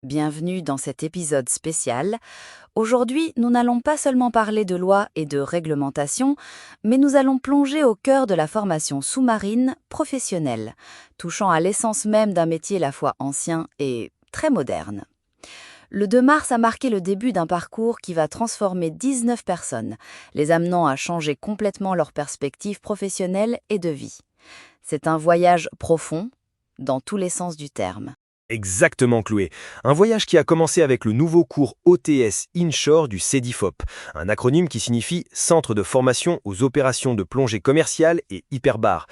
bienvenue dans cet épisode spécial. Aujourd'hui, nous n'allons pas seulement parler de lois et de réglementations, mais nous allons plonger au cœur de la formation sous-marine professionnelle, touchant à l'essence même d'un métier à la fois ancien et très moderne. Le 2 mars a marqué le début d'un parcours qui va transformer 19 personnes, les amenant à changer complètement leur perspective professionnelle et de vie. C'est un voyage profond, dans tous les sens du terme. Exactement, Chloé. Un voyage qui a commencé avec le nouveau cours OTS Inshore du CEDIFOP, un acronyme qui signifie Centre de formation aux opérations de plongée commerciale et hyperbar.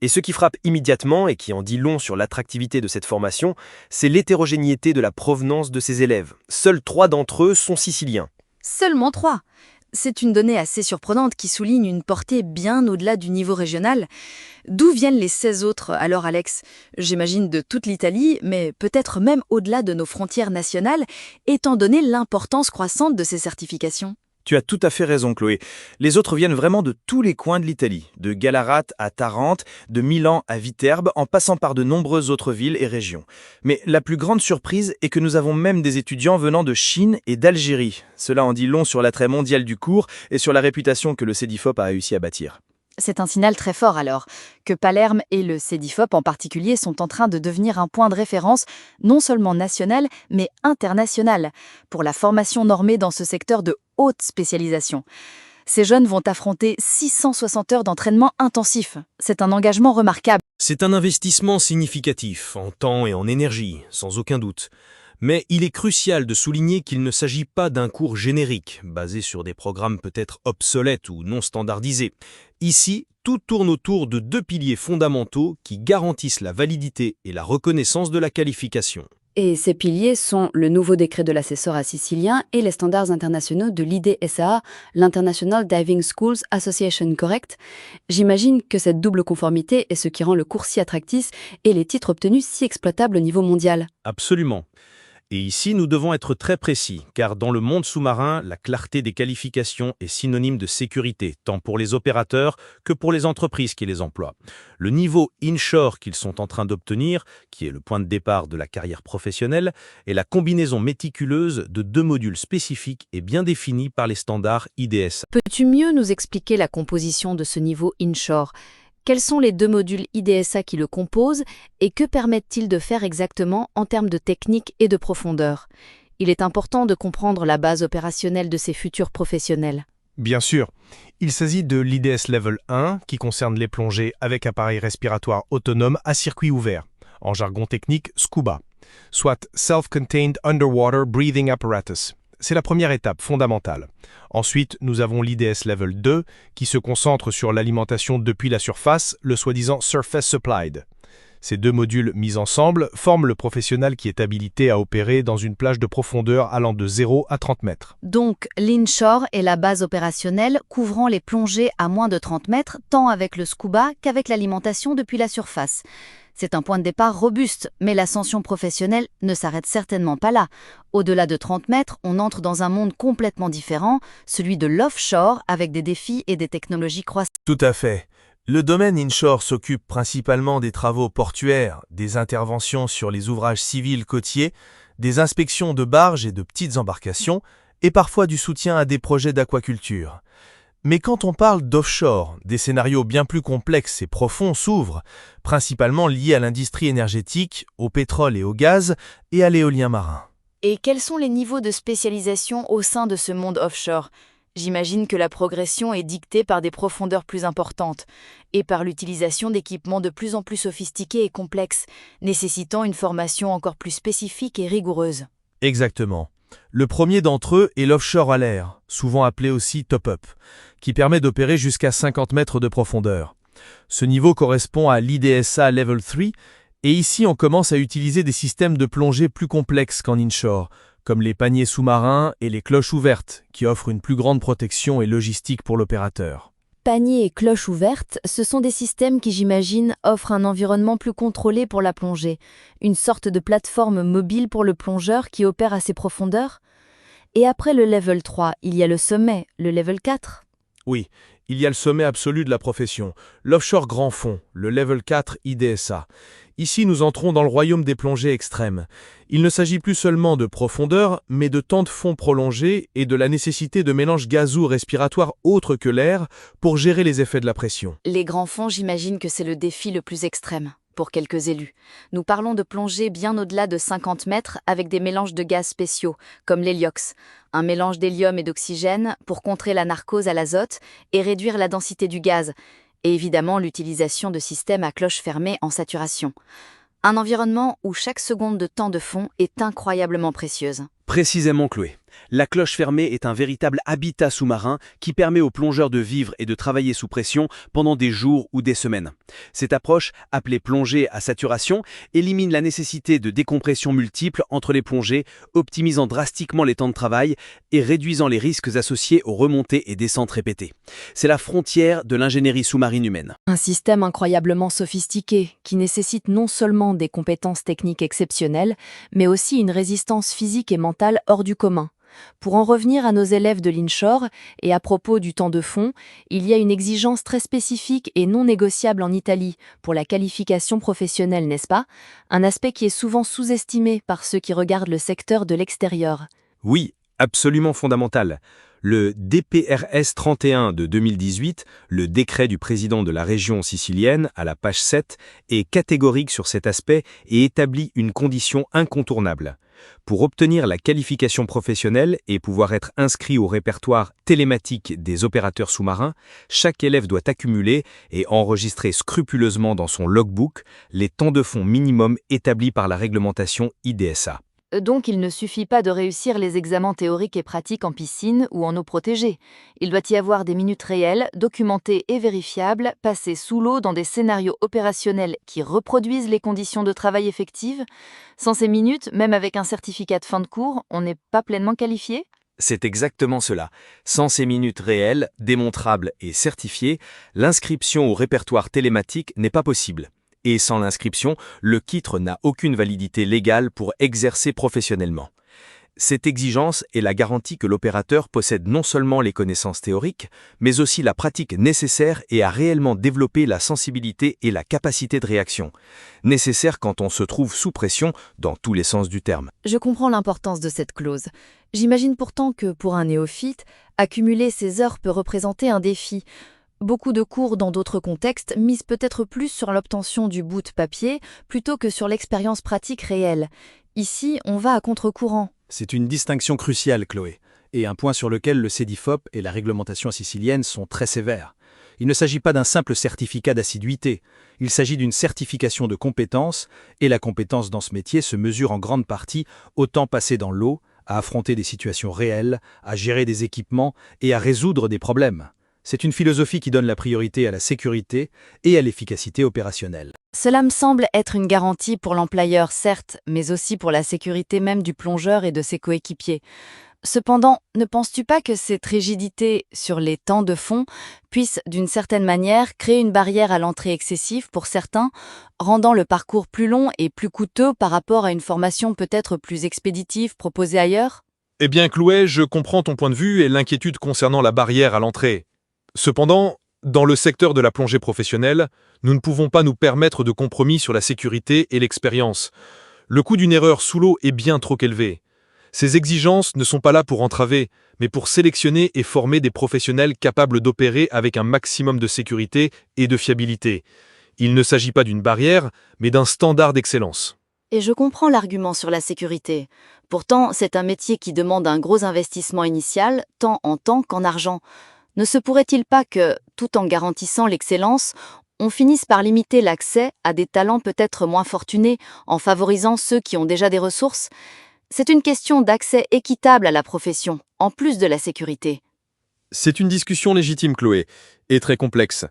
Et ce qui frappe immédiatement et qui en dit long sur l'attractivité de cette formation, c'est l'hétérogénéité de la provenance de ses élèves. Seuls 3 d'entre eux sont siciliens. Seulement 3. C'est une donnée assez surprenante qui souligne une portée bien au-delà du niveau régional. D'où viennent les 16 autres alors, Alex? J'imagine de toute l'Italie, mais peut-être même au-delà de nos frontières nationales, étant donné l'importance croissante de ces certifications. Tu as tout à fait raison, Chloé. Les autres viennent vraiment de tous les coins de l'Italie, de Gallarate à Tarente, de Milan à Viterbe, en passant par de nombreuses autres villes et régions. Mais la plus grande surprise est que nous avons même des étudiants venant de Chine et d'Algérie. Cela en dit long sur l'attrait mondial du cours et sur la réputation que le CEDIFOP a réussi à bâtir. C'est un signal très fort alors, que Palerme et le CEDIFOP en particulier sont en train de devenir un point de référence non seulement national, mais international, pour la formation normée dans ce secteur de haute spécialisation. Ces jeunes vont affronter 660 heures d'entraînement intensif. C'est un engagement remarquable. C'est un investissement significatif, en temps et en énergie, sans aucun doute. Mais il est crucial de souligner qu'il ne s'agit pas d'un cours générique, basé sur des programmes peut-être obsolètes ou non standardisés. Ici, tout tourne autour de 2 piliers fondamentaux qui garantissent la validité et la reconnaissance de la qualification. Et ces piliers sont le nouveau décret de l'assessorat sicilien et les standards internationaux de l'IDSA, l'International Diving Schools Association Correct. J'imagine que cette double conformité est ce qui rend le cours si attractif et les titres obtenus si exploitables au niveau mondial. Absolument. Et ici, nous devons être très précis, car dans le monde sous-marin, la clarté des qualifications est synonyme de sécurité, tant pour les opérateurs que pour les entreprises qui les emploient. Le niveau inshore qu'ils sont en train d'obtenir, qui est le point de départ de la carrière professionnelle, est la combinaison méticuleuse de 2 modules spécifiques et bien définis par les standards IDSA. Peux-tu mieux nous expliquer la composition de ce niveau inshore ? Quels sont les 2 modules IDSA qui le composent et que permettent-ils de faire exactement en termes de technique et de profondeur? Il est important de comprendre la base opérationnelle de ces futurs professionnels. Bien sûr, il s'agit de l'IDS Level 1 qui concerne les plongées avec appareil respiratoire autonome à circuit ouvert, en jargon technique SCUBA, soit Self-Contained Underwater Breathing Apparatus. C'est la première étape fondamentale. Ensuite, nous avons l'IDS Level 2 qui se concentre sur l'alimentation depuis la surface, le soi-disant Surface Supplied. Ces 2 modules mis ensemble forment le professionnel qui est habilité à opérer dans une plage de profondeur allant de 0 à 30 mètres. Donc, l'inshore est la base opérationnelle couvrant les plongées à moins de 30 mètres, tant avec le scuba qu'avec l'alimentation depuis la surface. C'est un point de départ robuste, mais l'ascension professionnelle ne s'arrête certainement pas là. Au-delà de 30 mètres, on entre dans un monde complètement différent, celui de l'offshore, avec des défis et des technologies croissantes. Tout à fait. Le domaine inshore s'occupe principalement des travaux portuaires, des interventions sur les ouvrages civils côtiers, des inspections de barges et de petites embarcations, et parfois du soutien à des projets d'aquaculture. Mais quand on parle d'offshore, des scénarios bien plus complexes et profonds s'ouvrent, principalement liés à l'industrie énergétique, au pétrole et au gaz, et à l'éolien marin. Et quels sont les niveaux de spécialisation au sein de ce monde offshore ? J'imagine que la progression est dictée par des profondeurs plus importantes et par l'utilisation d'équipements de plus en plus sophistiqués et complexes, nécessitant une formation encore plus spécifique et rigoureuse. Exactement. Le premier d'entre eux est l'offshore à l'air, souvent appelé aussi top-up, qui permet d'opérer jusqu'à 50 mètres de profondeur. Ce niveau correspond à l'IDSA Level 3, et ici on commence à utiliser des systèmes de plongée plus complexes qu'en inshore, comme les paniers sous-marins et les cloches ouvertes, qui offrent une plus grande protection et logistique pour l'opérateur. Paniers et cloches ouvertes, ce sont des systèmes qui, j'imagine, offrent un environnement plus contrôlé pour la plongée, une sorte de plateforme mobile pour le plongeur qui opère à ces profondeurs. Et après le level 3, il y a le sommet, le level 4. Oui, il y a le sommet absolu de la profession, l'offshore grand fond, le level 4 IDSA. Ici, nous entrons dans le royaume des plongées extrêmes. Il ne s'agit plus seulement de profondeur, mais de temps de fond prolongé et de la nécessité de mélanges gazou-respiratoires autres que l'air pour gérer les effets de la pression. Les grands fonds, j'imagine que c'est le défi le plus extrême pour quelques élus. Nous parlons de plongées bien au-delà de 50 mètres avec des mélanges de gaz spéciaux, comme l'héliox, un mélange d'hélium et d'oxygène pour contrer la narcose à l'azote et réduire la densité du gaz, et évidemment l'utilisation de systèmes à cloche fermée en saturation. Un environnement où chaque seconde de temps de fond est incroyablement précieuse. Précisément, Chloé. La cloche fermée est un véritable habitat sous-marin qui permet aux plongeurs de vivre et de travailler sous pression pendant des jours ou des semaines. Cette approche, appelée plongée à saturation, élimine la nécessité de décompression multiples entre les plongées, optimisant drastiquement les temps de travail et réduisant les risques associés aux remontées et descentes répétées. C'est la frontière de l'ingénierie sous-marine humaine. Un système incroyablement sophistiqué qui nécessite non seulement des compétences techniques exceptionnelles, mais aussi une résistance physique et mentale hors du commun. Pour en revenir à nos élèves de l'INSHOR et à propos du temps de fond, il y a une exigence très spécifique et non négociable en Italie pour la qualification professionnelle, n'est-ce pas? Un aspect qui est souvent sous-estimé par ceux qui regardent le secteur de l'extérieur. Oui, absolument fondamental. Le DPRS 31 de 2018, le décret du président de la région sicilienne, à la page 7, est catégorique sur cet aspect et établit une condition incontournable. Pour obtenir la qualification professionnelle et pouvoir être inscrit au répertoire télématique des opérateurs sous-marins, chaque élève doit accumuler et enregistrer scrupuleusement dans son logbook les temps de fond minimum établis par la réglementation IDSA. Donc il ne suffit pas de réussir les examens théoriques et pratiques en piscine ou en eau protégée. Il doit y avoir des minutes réelles, documentées et vérifiables, passées sous l'eau dans des scénarios opérationnels qui reproduisent les conditions de travail effectives. Sans ces minutes, même avec un certificat de fin de cours, on n'est pas pleinement qualifié? C'est exactement cela. Sans ces minutes réelles, démontrables et certifiées, l'inscription au répertoire télématique n'est pas possible. Et sans l'inscription, le titre n'a aucune validité légale pour exercer professionnellement. Cette exigence est la garantie que l'opérateur possède non seulement les connaissances théoriques, mais aussi la pratique nécessaire et a réellement développé la sensibilité et la capacité de réaction, nécessaire quand on se trouve sous pression dans tous les sens du terme. Je comprends l'importance de cette clause. J'imagine pourtant que pour un néophyte, accumuler ces heures peut représenter un défi. Beaucoup de cours dans d'autres contextes misent peut-être plus sur l'obtention du bout de papier plutôt que sur l'expérience pratique réelle. Ici, on va à contre-courant. C'est une distinction cruciale, Chloé, et un point sur lequel le CEDIFOP et la réglementation sicilienne sont très sévères. Il ne s'agit pas d'un simple certificat d'assiduité, il s'agit d'une certification de compétence, et la compétence dans ce métier se mesure en grande partie au temps passé dans l'eau, à affronter des situations réelles, à gérer des équipements et à résoudre des problèmes. C'est une philosophie qui donne la priorité à la sécurité et à l'efficacité opérationnelle. Cela me semble être une garantie pour l'employeur, certes, mais aussi pour la sécurité même du plongeur et de ses coéquipiers. Cependant, ne penses-tu pas que cette rigidité sur les temps de fond puisse, d'une certaine manière, créer une barrière à l'entrée excessive pour certains, rendant le parcours plus long et plus coûteux par rapport à une formation peut-être plus expéditive proposée ailleurs? Eh bien, Chloé, je comprends ton point de vue et l'inquiétude concernant la barrière à l'entrée. Cependant, dans le secteur de la plongée professionnelle, nous ne pouvons pas nous permettre de compromis sur la sécurité et l'expérience. Le coût d'une erreur sous l'eau est bien trop élevé. Ces exigences ne sont pas là pour entraver, mais pour sélectionner et former des professionnels capables d'opérer avec un maximum de sécurité et de fiabilité. Il ne s'agit pas d'une barrière, mais d'un standard d'excellence. Et je comprends l'argument sur la sécurité. Pourtant, c'est un métier qui demande un gros investissement initial, tant en temps qu'en argent. Ne se pourrait-il pas que, tout en garantissant l'excellence, on finisse par limiter l'accès à des talents peut-être moins fortunés en favorisant ceux qui ont déjà des ressources? C'est une question d'accès équitable à la profession, en plus de la sécurité. C'est une discussion légitime, Chloé, et très complexe.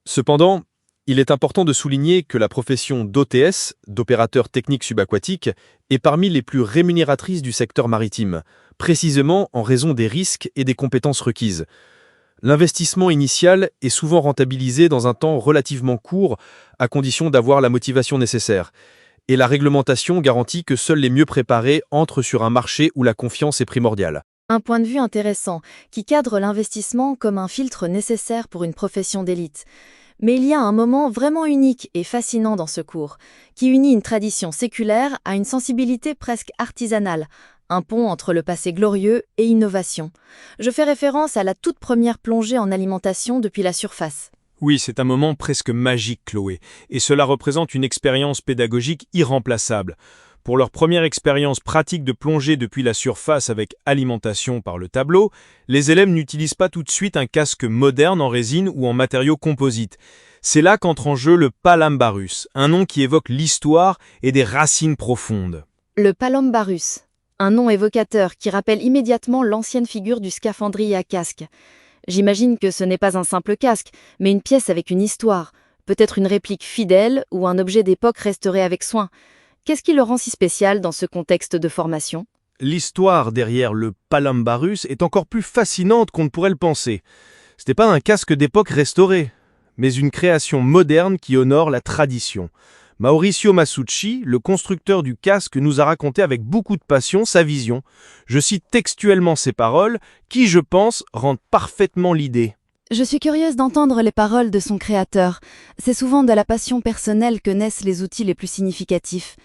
Cependant, il est important de souligner que la profession d'OTS, d'opérateur technique subaquatique, est parmi les plus rémunératrices du secteur maritime, précisément en raison des risques et des compétences requises. L'investissement initial est souvent rentabilisé dans un temps relativement court, à condition d'avoir la motivation nécessaire. Et la réglementation garantit que seuls les mieux préparés entrent sur un marché où la confiance est primordiale. Un point de vue intéressant, qui cadre l'investissement comme un filtre nécessaire pour une profession d'élite. Mais il y a un moment vraiment unique et fascinant dans ce cours, qui unit une tradition séculaire à une sensibilité presque artisanale, un pont entre le passé glorieux et innovation. Je fais référence à la toute première plongée en alimentation depuis la surface. Oui, c'est un moment presque magique, Chloé, et cela représente une expérience pédagogique irremplaçable. Pour leur première expérience pratique de plongée depuis la surface avec alimentation par le tableau, les élèves n'utilisent pas tout de suite un casque moderne en résine ou en matériaux composites. C'est là qu'entre en jeu le Palambarus, un nom qui évoque l'histoire et des racines profondes. Le Palambarus, un nom évocateur qui rappelle immédiatement l'ancienne figure du scaphandrier à casque. J'imagine que ce n'est pas un simple casque, mais une pièce avec une histoire, peut-être une réplique fidèle ou un objet d'époque restauré avec soin. Qu'est-ce qui le rend si spécial dans ce contexte de formation ? L'histoire derrière le Palambarus est encore plus fascinante qu'on ne pourrait le penser. Ce n'est pas un casque d'époque restauré, mais une création moderne qui honore la tradition. Mauricio Masucci, le constructeur du casque, nous a raconté avec beaucoup de passion sa vision. Je cite textuellement ses paroles, qui, je pense, rendent parfaitement l'idée. Je suis curieuse d'entendre les paroles de son créateur. C'est souvent de la passion personnelle que naissent les outils les plus significatifs.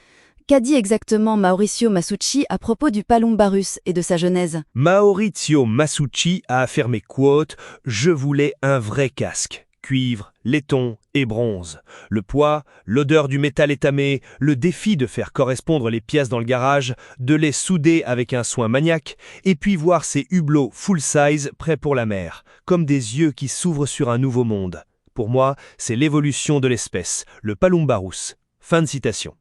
Qu'a dit exactement Mauricio Masucci à propos du Palambarus et de sa genèse ? Maurizio Masucci a affirmé, quote, « Je voulais un vrai casque. Cuivre, laiton et bronze. Le poids, l'odeur du métal étamé, le défi de faire correspondre les pièces dans le garage, de les souder avec un soin maniaque, et puis voir ces hublots full size prêts pour la mer, comme des yeux qui s'ouvrent sur un nouveau monde. Pour moi, c'est l'évolution de l'espèce, le Palambarus. » Fin de citation.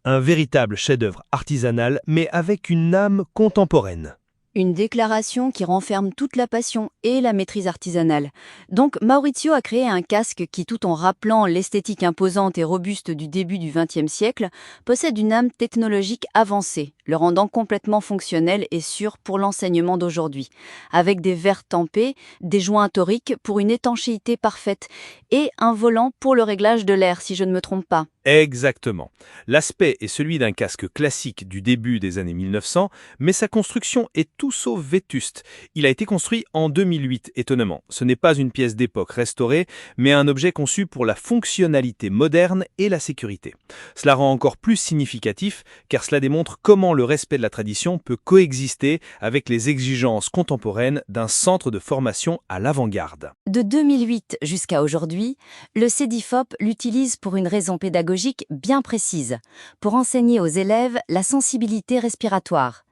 Un véritable chef-d'œuvre artisanal, mais avec une âme contemporaine. Une déclaration qui renferme toute la passion et la maîtrise artisanale. Donc Maurizio a créé un casque qui, tout en rappelant l'esthétique imposante et robuste du début du XXe siècle, possède une âme technologique avancée, le rendant complètement fonctionnel et sûr pour l'enseignement d'aujourd'hui, avec des verres tempés, des joints toriques pour une étanchéité parfaite et un volant pour le réglage de l'air, si je ne me trompe pas. Exactement. L'aspect est celui d'un casque classique du début des années 1900, mais sa construction est tout sauf vétuste. Il a été construit en 2008, étonnamment. Ce n'est pas une pièce d'époque restaurée, mais un objet conçu pour la fonctionnalité moderne et la sécurité. Cela rend encore plus significatif, car cela démontre comment le respect de la tradition peut coexister avec les exigences contemporaines d'un centre de formation à l'avant-garde. De 2008 jusqu'à aujourd'hui, le CEDIFOP l'utilise pour une raison pédagogique bien précise, pour enseigner aux élèves la sensibilité respiratoire.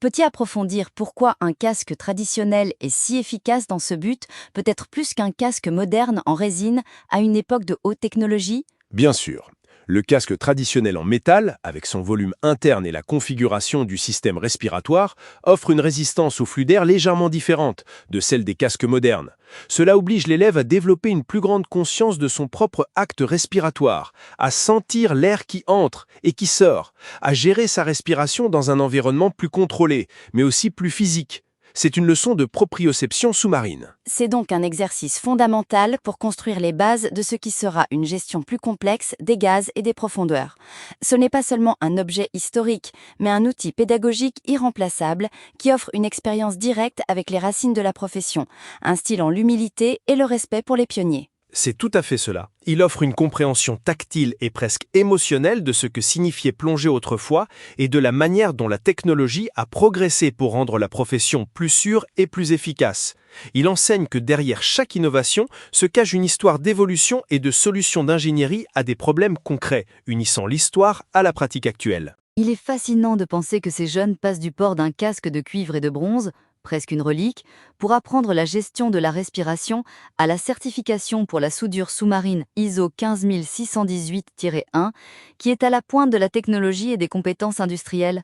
Peut-il approfondir pourquoi un casque traditionnel est si efficace dans ce but, peut-être plus qu'un casque moderne en résine à une époque de haute technologie ? Bien sûr. Le casque traditionnel en métal, avec son volume interne et la configuration du système respiratoire, offre une résistance au flux d'air légèrement différente de celle des casques modernes. Cela oblige l'élève à développer une plus grande conscience de son propre acte respiratoire, à sentir l'air qui entre et qui sort, à gérer sa respiration dans un environnement plus contrôlé, mais aussi plus physique. C'est une leçon de proprioception sous-marine. C'est donc un exercice fondamental pour construire les bases de ce qui sera une gestion plus complexe des gaz et des profondeurs. Ce n'est pas seulement un objet historique, mais un outil pédagogique irremplaçable qui offre une expérience directe avec les racines de la profession, instillant l'humilité et le respect pour les pionniers. C'est tout à fait cela. Il offre une compréhension tactile et presque émotionnelle de ce que signifiait plonger autrefois et de la manière dont la technologie a progressé pour rendre la profession plus sûre et plus efficace. Il enseigne que derrière chaque innovation se cache une histoire d'évolution et de solutions d'ingénierie à des problèmes concrets, unissant l'histoire à la pratique actuelle. Il est fascinant de penser que ces jeunes passent du port d'un casque de cuivre et de bronze, presque une relique, pour apprendre la gestion de la respiration à la certification pour la soudure sous-marine ISO 15618-1, qui est à la pointe de la technologie et des compétences industrielles.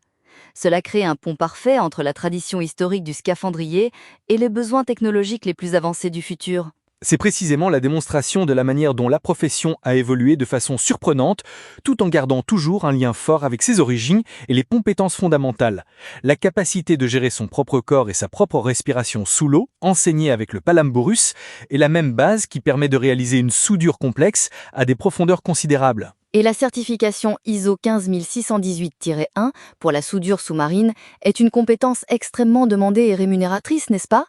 Cela crée un pont parfait entre la tradition historique du scaphandrier et les besoins technologiques les plus avancés du futur. C'est précisément la démonstration de la manière dont la profession a évolué de façon surprenante, tout en gardant toujours un lien fort avec ses origines et les compétences fondamentales. La capacité de gérer son propre corps et sa propre respiration sous l'eau, enseignée avec le Palambarus, est la même base qui permet de réaliser une soudure complexe à des profondeurs considérables. Et la certification ISO 15618-1 pour la soudure sous-marine est une compétence extrêmement demandée et rémunératrice, n'est-ce pas ?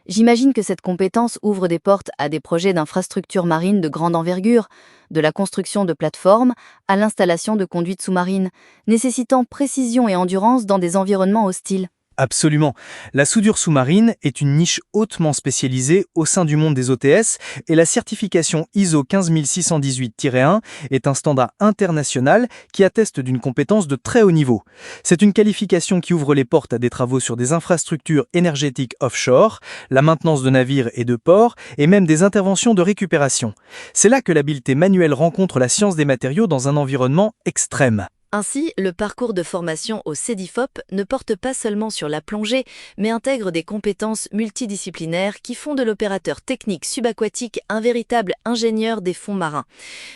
J'imagine que cette compétence ouvre des portes à des projets d'infrastructures marines de grande envergure, de la construction de plateformes à l'installation de conduites sous-marines, nécessitant précision et endurance dans des environnements hostiles. Absolument. La soudure sous-marine est une niche hautement spécialisée au sein du monde des OTS et la certification ISO 15618-1 est un standard international qui atteste d'une compétence de très haut niveau. C'est une qualification qui ouvre les portes à des travaux sur des infrastructures énergétiques offshore, la maintenance de navires et de ports et même des interventions de récupération. C'est là que l'habileté manuelle rencontre la science des matériaux dans un environnement extrême. Ainsi, le parcours de formation au CEDIFOP ne porte pas seulement sur la plongée, mais intègre des compétences multidisciplinaires qui font de l'opérateur technique subaquatique un véritable ingénieur des fonds marins.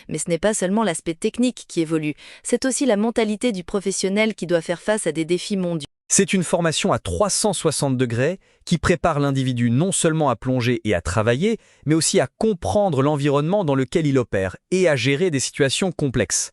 Mais ce n'est pas seulement l'aspect technique qui évolue, c'est aussi la mentalité du professionnel qui doit faire face à des défis mondiaux. C'est une formation à 360 degrés qui prépare l'individu non seulement à plonger et à travailler, mais aussi à comprendre l'environnement dans lequel il opère et à gérer des situations complexes.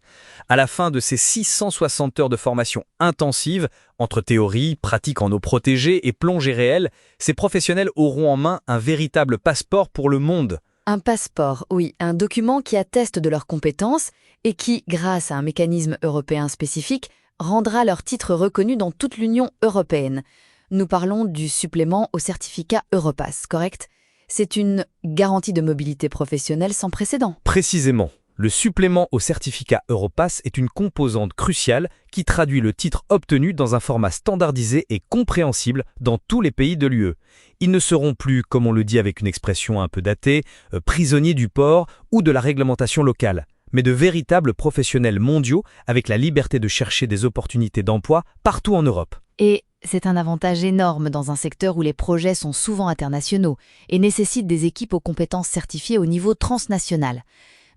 À la fin de ces 660 heures de formation intensive, entre théorie, pratique en eau protégée et plongée réelle, ces professionnels auront en main un véritable passeport pour le monde. Un passeport, oui, un document qui atteste de leurs compétences et qui, grâce à un mécanisme européen spécifique, rendra leur titre reconnu dans toute l'Union européenne. Nous parlons du supplément au certificat Europass, correct? C'est une garantie de mobilité professionnelle sans précédent. Précisément, le supplément au certificat Europass est une composante cruciale qui traduit le titre obtenu dans un format standardisé et compréhensible dans tous les pays de l'UE. Ils ne seront plus, comme on le dit avec une expression un peu datée, prisonniers du port ou de la réglementation locale, mais de véritables professionnels mondiaux avec la liberté de chercher des opportunités d'emploi partout en Europe. Et c'est un avantage énorme dans un secteur où les projets sont souvent internationaux et nécessitent des équipes aux compétences certifiées au niveau transnational.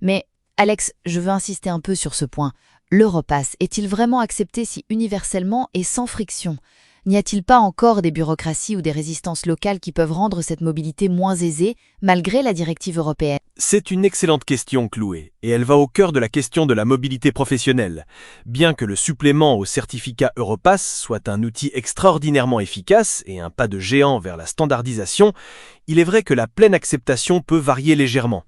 Mais, Alex, je veux insister un peu sur ce point. L'Europass est-il vraiment accepté si universellement et sans friction ? N'y a-t-il pas encore des bureaucraties ou des résistances locales qui peuvent rendre cette mobilité moins aisée, malgré la directive européenne ? C'est une excellente question, Chloé, et elle va au cœur de la question de la mobilité professionnelle. Bien que le supplément au certificat Europass soit un outil extraordinairement efficace et un pas de géant vers la standardisation, il est vrai que la pleine acceptation peut varier légèrement.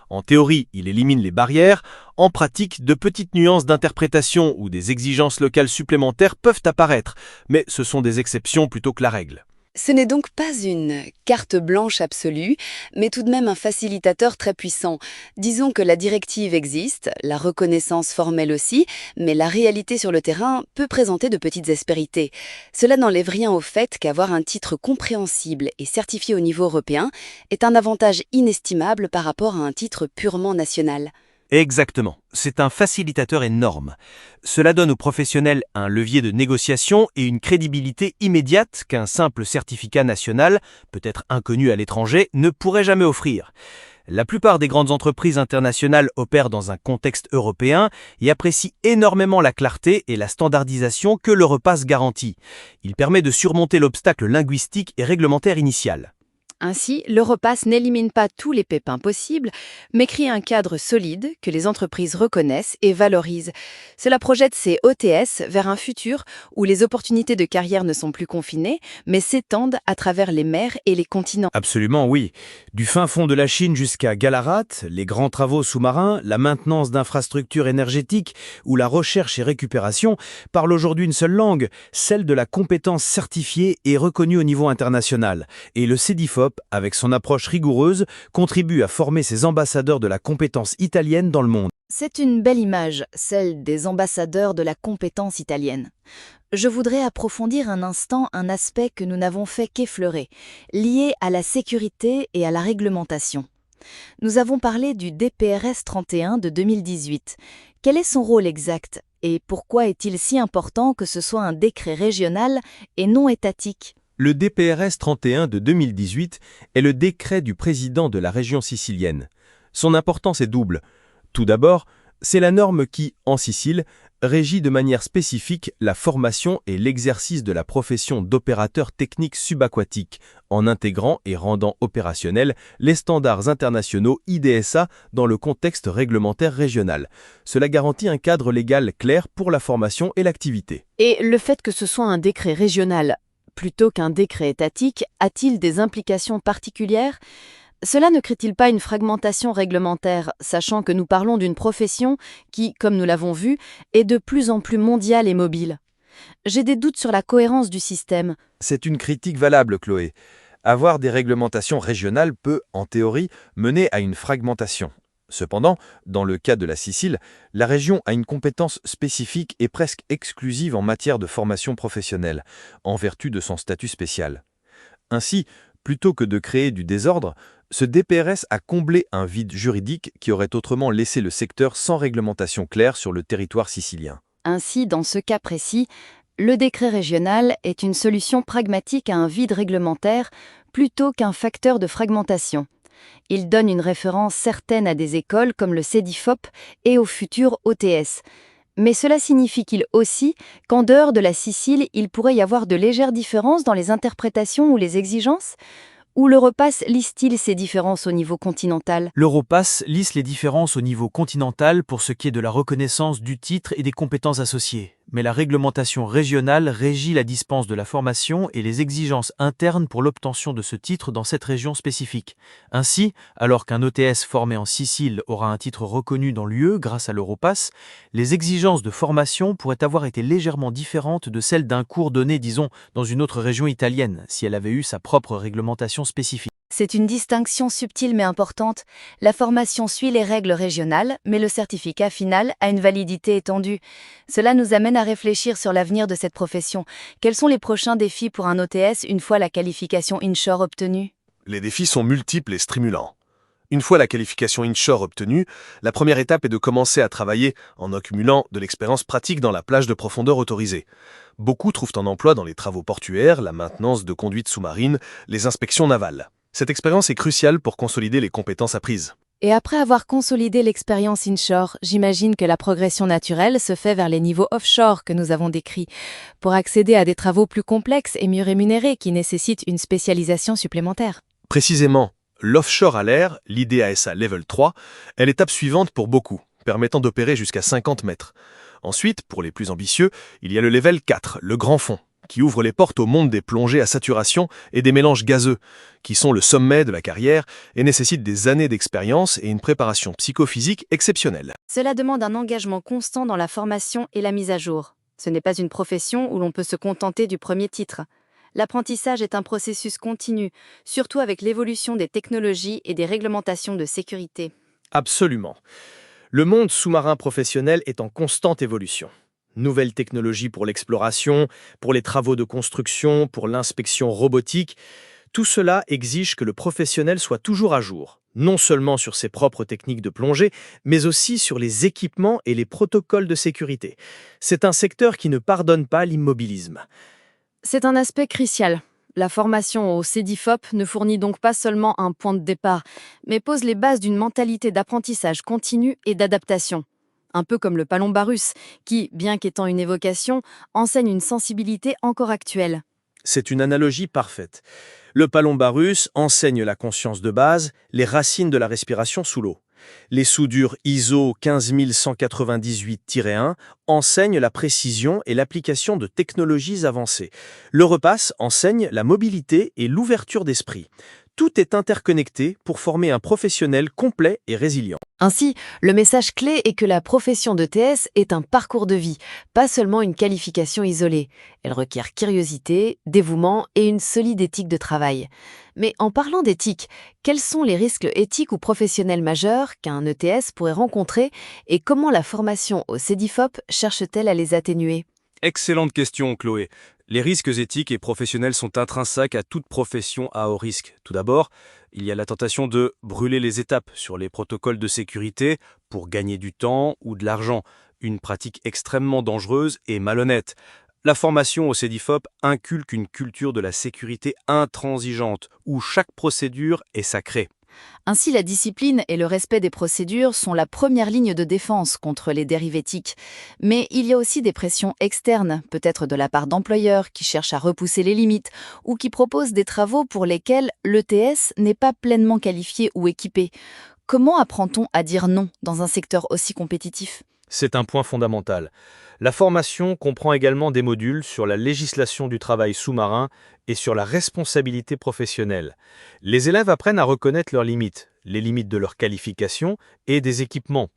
En théorie, il élimine les barrières. En pratique, de petites nuances d'interprétation ou des exigences locales supplémentaires peuvent apparaître, mais ce sont des exceptions plutôt que la règle. Ce n'est donc pas une carte blanche absolue, mais tout de même un facilitateur très puissant. Disons que la directive existe, la reconnaissance formelle aussi, mais la réalité sur le terrain peut présenter de petites aspérités. Cela n'enlève rien au fait qu'avoir un titre compréhensible et certifié au niveau européen est un avantage inestimable par rapport à un titre purement national. Exactement, c'est un facilitateur énorme. Cela donne aux professionnels un levier de négociation et une crédibilité immédiate qu'un simple certificat national, peut-être inconnu à l'étranger, ne pourrait jamais offrir. La plupart des grandes entreprises internationales opèrent dans un contexte européen et apprécient énormément la clarté et la standardisation que l'Europass garantit. Il permet de surmonter l'obstacle linguistique et réglementaire initial. Ainsi, l'Europass n'élimine pas tous les pépins possibles, mais crée un cadre solide que les entreprises reconnaissent et valorisent. Cela projette ces OTS vers un futur où les opportunités de carrière ne sont plus confinées, mais s'étendent à travers les mers et les continents. Absolument, oui. Du fin fond de la Chine jusqu'à Galarat, les grands travaux sous-marins, la maintenance d'infrastructures énergétiques ou la recherche et récupération parlent aujourd'hui une seule langue, celle de la compétence certifiée et reconnue au niveau international. Et le CEDIFOP, avec son approche rigoureuse, contribue à former ces ambassadeurs de la compétence italienne dans le monde. C'est une belle image, celle des ambassadeurs de la compétence italienne. Je voudrais approfondir un instant un aspect que nous n'avons fait qu'effleurer, lié à la sécurité et à la réglementation. Nous avons parlé du DPRS 31 de 2018. Quel est son rôle exact et pourquoi est-il si important que ce soit un décret régional et non étatique ? Le DPRS 31 de 2018 est le décret du président de la région sicilienne. Son importance est double. Tout d'abord, c'est la norme qui, en Sicile, régit de manière spécifique la formation et l'exercice de la profession d'opérateur technique subaquatique, en intégrant et rendant opérationnels les standards internationaux IDSA dans le contexte réglementaire régional. Cela garantit un cadre légal clair pour la formation et l'activité. Et le fait que ce soit un décret régional, plutôt qu'un décret étatique, a-t-il des implications particulières ? Cela ne crée-t-il pas une fragmentation réglementaire, sachant que nous parlons d'une profession qui, comme nous l'avons vu, est de plus en plus mondiale et mobile ? J'ai des doutes sur la cohérence du système. C'est une critique valable, Chloé. Avoir des réglementations régionales peut, en théorie, mener à une fragmentation. Cependant, dans le cas de la Sicile, la région a une compétence spécifique et presque exclusive en matière de formation professionnelle, en vertu de son statut spécial. Ainsi, plutôt que de créer du désordre, ce DPRS a comblé un vide juridique qui aurait autrement laissé le secteur sans réglementation claire sur le territoire sicilien. Ainsi, dans ce cas précis, le décret régional est une solution pragmatique à un vide réglementaire plutôt qu'un facteur de fragmentation. Il donne une référence certaine à des écoles comme le CEDIFOP et au futur OTS. Mais cela signifie-t-il aussi qu'en dehors de la Sicile, il pourrait y avoir de légères différences dans les interprétations ou les exigences ? Ou l'Europass lisse-t-il ces différences au niveau continental ? L'Europass lisse les différences au niveau continental pour ce qui est de la reconnaissance du titre et des compétences associées. Mais la réglementation régionale régit la dispense de la formation et les exigences internes pour l'obtention de ce titre dans cette région spécifique. Ainsi, alors qu'un OTS formé en Sicile aura un titre reconnu dans l'UE grâce à l'Europass, les exigences de formation pourraient avoir été légèrement différentes de celles d'un cours donné, disons, dans une autre région italienne, si elle avait eu sa propre réglementation spécifique. C'est une distinction subtile mais importante. La formation suit les règles régionales, mais le certificat final a une validité étendue. Cela nous amène à réfléchir sur l'avenir de cette profession. Quels sont les prochains défis pour un OTS une fois la qualification InShore obtenue ? Les défis sont multiples et stimulants. Une fois la qualification InShore obtenue, la première étape est de commencer à travailler en accumulant de l'expérience pratique dans la plage de profondeur autorisée. Beaucoup trouvent un emploi dans les travaux portuaires, la maintenance de conduites sous-marines, les inspections navales. Cette expérience est cruciale pour consolider les compétences apprises. Et après avoir consolidé l'expérience inshore, j'imagine que la progression naturelle se fait vers les niveaux offshore que nous avons décrits, pour accéder à des travaux plus complexes et mieux rémunérés qui nécessitent une spécialisation supplémentaire. Précisément, l'offshore à l'air, l'IDASA Level 3, est l'étape suivante pour beaucoup, permettant d'opérer jusqu'à 50 mètres. Ensuite, pour les plus ambitieux, il y a le Level 4, le grand fond, qui ouvre les portes au monde des plongées à saturation et des mélanges gazeux, qui sont le sommet de la carrière et nécessitent des années d'expérience et une préparation psychophysique exceptionnelle. Cela demande un engagement constant dans la formation et la mise à jour. Ce n'est pas une profession où l'on peut se contenter du premier titre. L'apprentissage est un processus continu, surtout avec l'évolution des technologies et des réglementations de sécurité. Absolument. Le monde sous-marin professionnel est en constante évolution. Nouvelles technologies pour l'exploration, pour les travaux de construction, pour l'inspection robotique, tout cela exige que le professionnel soit toujours à jour, non seulement sur ses propres techniques de plongée, mais aussi sur les équipements et les protocoles de sécurité. C'est un secteur qui ne pardonne pas l'immobilisme. C'est un aspect crucial. La formation au CEDIFOP ne fournit donc pas seulement un point de départ, mais pose les bases d'une mentalité d'apprentissage continu et d'adaptation. Un peu comme le Palombarus, qui, bien qu'étant une évocation, enseigne une sensibilité encore actuelle. C'est une analogie parfaite. Le Palombarus enseigne la conscience de base, les racines de la respiration sous l'eau. Les soudures ISO 15198-1 enseignent la précision et l'application de technologies avancées. L'Europass enseigne la mobilité et l'ouverture d'esprit. Tout est interconnecté pour former un professionnel complet et résilient. Ainsi, le message clé est que la profession de TS est un parcours de vie, pas seulement une qualification isolée. Elle requiert curiosité, dévouement et une solide éthique de travail. Mais en parlant d'éthique, quels sont les risques éthiques ou professionnels majeurs qu'un ETS pourrait rencontrer et comment la formation au CEDIFOP cherche-t-elle à les atténuer ? Excellente question, Chloé. Les risques éthiques et professionnels sont intrinsèques à toute profession à haut risque. Tout d'abord, il y a la tentation de brûler les étapes sur les protocoles de sécurité pour gagner du temps ou de l'argent, une pratique extrêmement dangereuse et malhonnête. La formation au CEDIFOP inculque une culture de la sécurité intransigeante, où chaque procédure est sacrée. Ainsi, la discipline et le respect des procédures sont la première ligne de défense contre les dérives éthiques. Mais il y a aussi des pressions externes, peut-être de la part d'employeurs qui cherchent à repousser les limites ou qui proposent des travaux pour lesquels l'ETS n'est pas pleinement qualifié ou équipé. Comment apprend-on à dire non dans un secteur aussi compétitif ? C'est un point fondamental. La formation comprend également des modules sur la législation du travail sous-marin et sur la responsabilité professionnelle. Les élèves apprennent à reconnaître leurs limites, les limites de leur qualification et des équipements.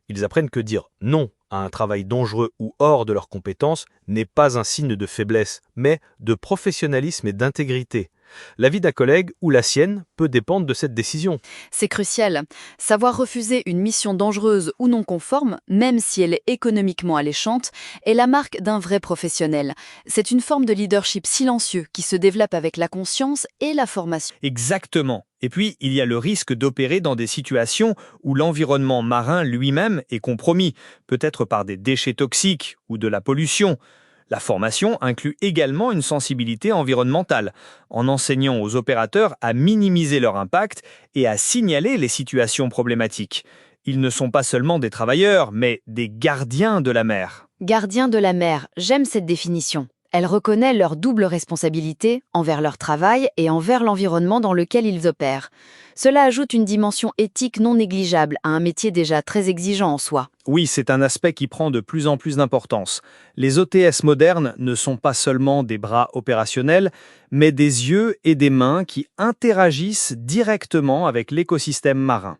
Ils apprennent que dire non à un travail dangereux ou hors de leurs compétences n'est pas un signe de faiblesse, mais de professionnalisme et d'intégrité. La vie d'un collègue ou la sienne peut dépendre de cette décision. C'est crucial. Savoir refuser une mission dangereuse ou non conforme, même si elle est économiquement alléchante, est la marque d'un vrai professionnel. C'est une forme de leadership silencieux qui se développe avec la conscience et la formation. Exactement. Et puis, il y a le risque d'opérer dans des situations où l'environnement marin lui-même est compromis, peut-être par des déchets toxiques ou de la pollution. La formation inclut également une sensibilité environnementale, en enseignant aux opérateurs à minimiser leur impact et à signaler les situations problématiques. Ils ne sont pas seulement des travailleurs, mais des gardiens de la mer. Gardiens de la mer, j'aime cette définition. Elle reconnaît leur double responsabilité envers leur travail et envers l'environnement dans lequel ils opèrent. Cela ajoute une dimension éthique non négligeable à un métier déjà très exigeant en soi. Oui, c'est un aspect qui prend de plus en plus d'importance. Les OTS modernes ne sont pas seulement des bras opérationnels, mais des yeux et des mains qui interagissent directement avec l'écosystème marin.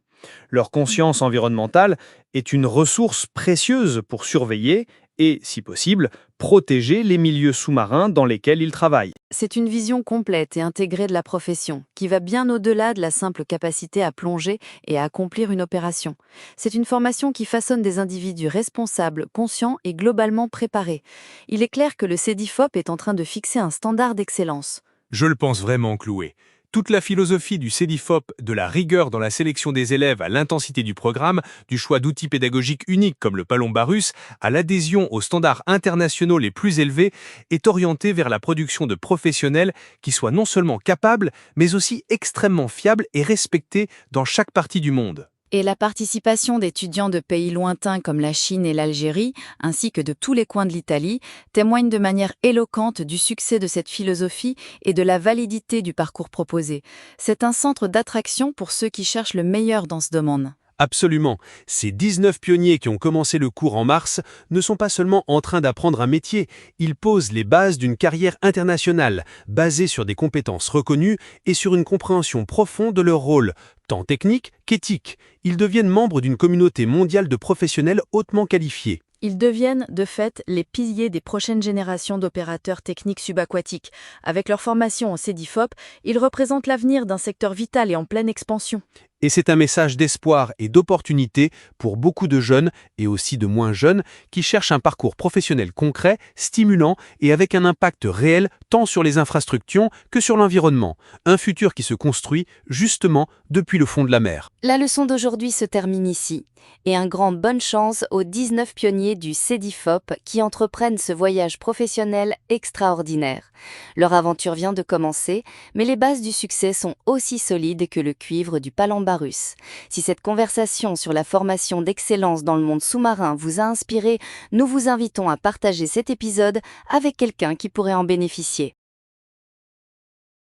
Leur conscience environnementale est une ressource précieuse pour surveiller et, si possible, protéger les milieux sous-marins dans lesquels ils travaillent. C'est une vision complète et intégrée de la profession, qui va bien au-delà de la simple capacité à plonger et à accomplir une opération. C'est une formation qui façonne des individus responsables, conscients et globalement préparés. Il est clair que le CEDIFOP est en train de fixer un standard d'excellence. Je le pense vraiment, Chloé. Toute la philosophie du CEDIFOP, de la rigueur dans la sélection des élèves à l'intensité du programme, du choix d'outils pédagogiques uniques comme le Palombarus, à l'adhésion aux standards internationaux les plus élevés, est orientée vers la production de professionnels qui soient non seulement capables, mais aussi extrêmement fiables et respectés dans chaque partie du monde. Et la participation d'étudiants de pays lointains comme la Chine et l'Algérie, ainsi que de tous les coins de l'Italie, témoigne de manière éloquente du succès de cette philosophie et de la validité du parcours proposé. C'est un centre d'attraction pour ceux qui cherchent le meilleur dans ce domaine. Absolument. Ces 19 pionniers qui ont commencé le cours en mars ne sont pas seulement en train d'apprendre un métier, ils posent les bases d'une carrière internationale, basée sur des compétences reconnues et sur une compréhension profonde de leur rôle, tant technique qu'éthique. Ils deviennent membres d'une communauté mondiale de professionnels hautement qualifiés. Ils deviennent, de fait, les piliers des prochaines générations d'opérateurs techniques subaquatiques. Avec leur formation au CEDIFOP, ils représentent l'avenir d'un secteur vital et en pleine expansion. Et c'est un message d'espoir et d'opportunité pour beaucoup de jeunes et aussi de moins jeunes qui cherchent un parcours professionnel concret, stimulant et avec un impact réel tant sur les infrastructures que sur l'environnement. Un futur qui se construit justement depuis le fond de la mer. La leçon d'aujourd'hui se termine ici. Et un grand bonne chance aux 19 pionniers du CEDIFOP qui entreprennent ce voyage professionnel extraordinaire. Leur aventure vient de commencer, mais les bases du succès sont aussi solides que le cuivre du Palombarus. Si cette conversation sur la formation d'excellence dans le monde sous-marin vous a inspiré, nous vous invitons à partager cet épisode avec quelqu'un qui pourrait en bénéficier.